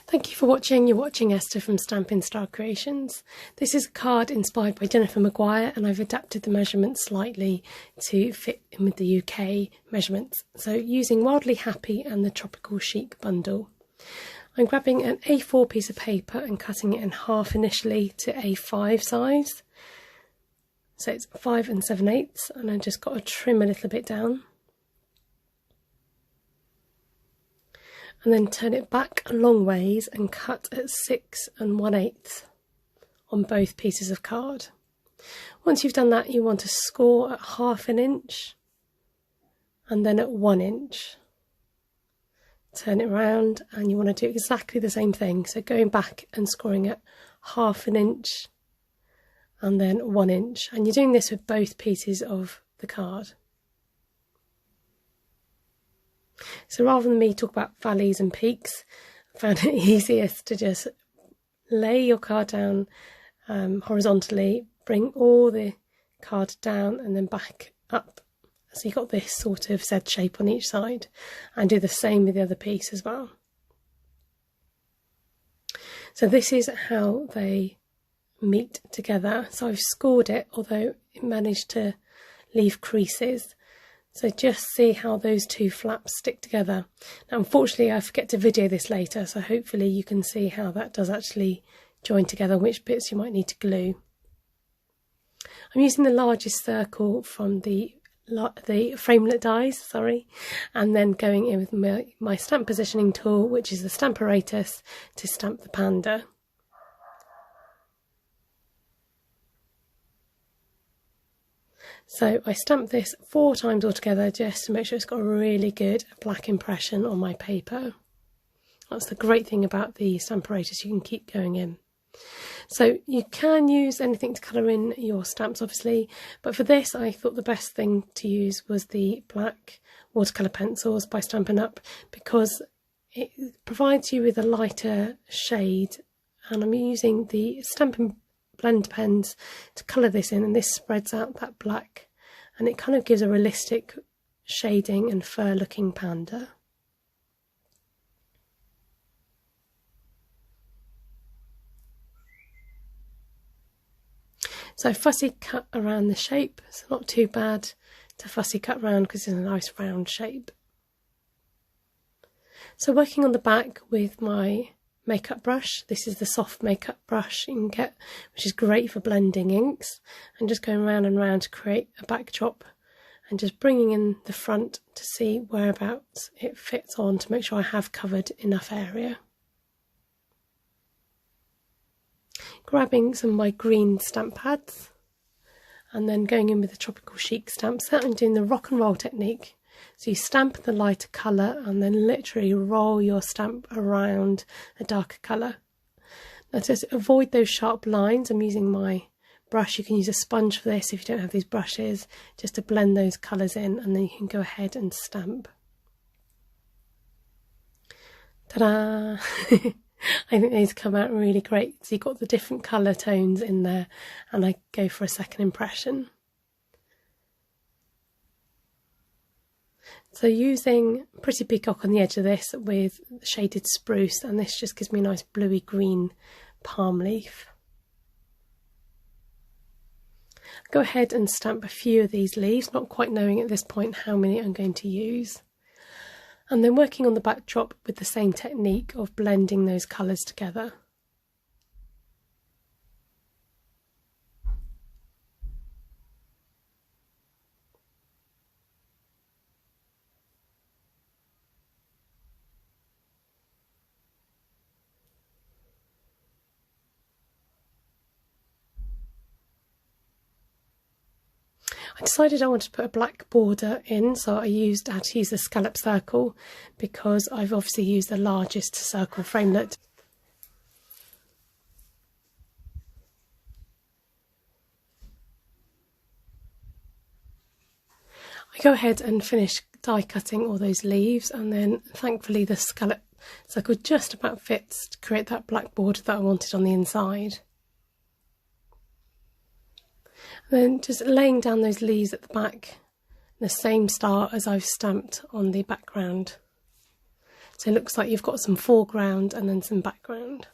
Thank you for watching. You're watching Esther from Stampin' Star Creations. This is a card inspired by Jennifer Maguire, and I've adapted the measurements slightly to fit in with the UK measurements. So using Wildly Happy and the Tropical Chic bundle. I'm grabbing an A4 piece of paper and cutting it in half initially to A5 size. So it's 5 7/8, and I just got to trim a little bit down. And then turn it back a long ways and cut at 6 1/8 on both pieces of card. Once you've done that, you want to score at 1/2 inch and then at 1 inch. Turn it around and you want to do exactly the same thing. So going back and scoring at 1/2 inch and then 1 inch. And you're doing this with both pieces of the card. So rather than me talk about valleys and peaks, I found it easiest to just lay your card down horizontally, bring all the card down and then back up. So you've got this sort of Z shape on each side, and do the same with the other piece as well. So this is how they meet together. So I've scored it, although it managed to leave creases. So just see how those two flaps stick together. Now unfortunately I forget to video this later, so hopefully you can see how that does actually join together, which bits you might need to glue. I'm using the largest circle from the framelit dies, and then going in with my stamp positioning tool, which is the Stamparatus, to stamp the panda. So I stamped this 4 times altogether just to make sure it's got a really good black impression on my paper. That's the great thing about the Stamparatus, you can keep going in. So you can use anything to colour in your stamps obviously, but for this I thought the best thing to use was the black watercolour pencils by Stampin' Up, because it provides you with a lighter shade, and I'm using the Stampin' blend pens to colour this in, and this spreads out that black and it kind of gives a realistic shading and fur looking panda. So fussy cut around the shape, it's not too bad to fussy cut around because it's a nice round shape. So working on the back with my makeup brush, this is the soft makeup brush you can get, which is great for blending inks, and just going round and round to create a backdrop and just bringing in the front to see whereabouts it fits on to make sure I have covered enough area. Grabbing some of my green stamp pads and then going in with the Tropical Chic stamp set and doing the rock and roll technique. So you stamp the lighter colour and then literally roll your stamp around a darker colour. Now to avoid those sharp lines, I'm using my brush. You can use a sponge for this if you don't have these brushes, just to blend those colours in, and then you can go ahead and stamp. Ta-da! I think these come out really great. So you've got the different colour tones in there, and I go for a second impression. So using Pretty Peacock on the edge of this with shaded Spruce, and this just gives me a nice bluey green palm leaf. Go ahead and stamp a few of these leaves, not quite knowing at this point how many I'm going to use. And then working on the backdrop with the same technique of blending those colours together. I decided I wanted to put a black border in, so I had to use the scallop circle because I've obviously used the largest circle framelit. I go ahead and finish die cutting all those leaves, and then thankfully the scallop circle just about fits to create that black border that I wanted on the inside. Then just laying down those leaves at the back, the same style as I've stamped on the background. So it looks like you've got some foreground and then some background.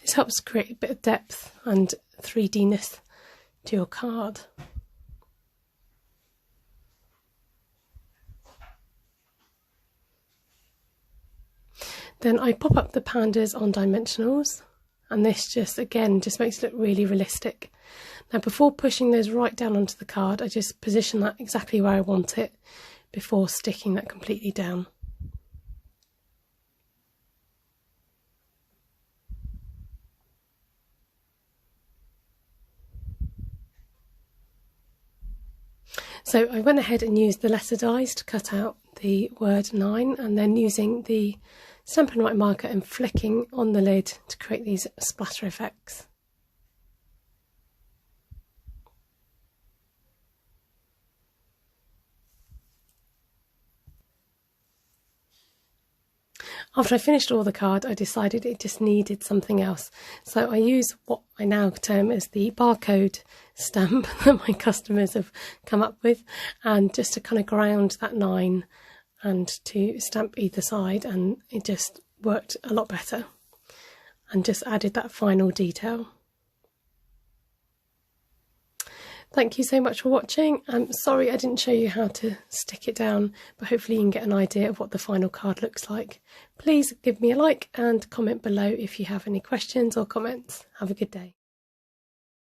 This helps create a bit of depth and 3D-ness to your card. Then I pop up the pandas on dimensionals, and this just makes it look really realistic. Now before pushing those right down onto the card, I just position that exactly where I want it before sticking that completely down. So I went ahead and used the letter dies to cut out the word 9, and then using the Stampin' Up marker and flicking on the lid to create these splatter effects. After I finished all the card, I decided it just needed something else. So I use what I now term as the barcode stamp that my customers have come up with, and just to kind of ground that 9 and to stamp either side, and it just worked a lot better and just added that final detail. Thank you so much for watching. I'm sorry I didn't show you how to stick it down, but hopefully you can get an idea of what the final card looks like. Please give me a like and comment below if you have any questions or comments. Have a good day.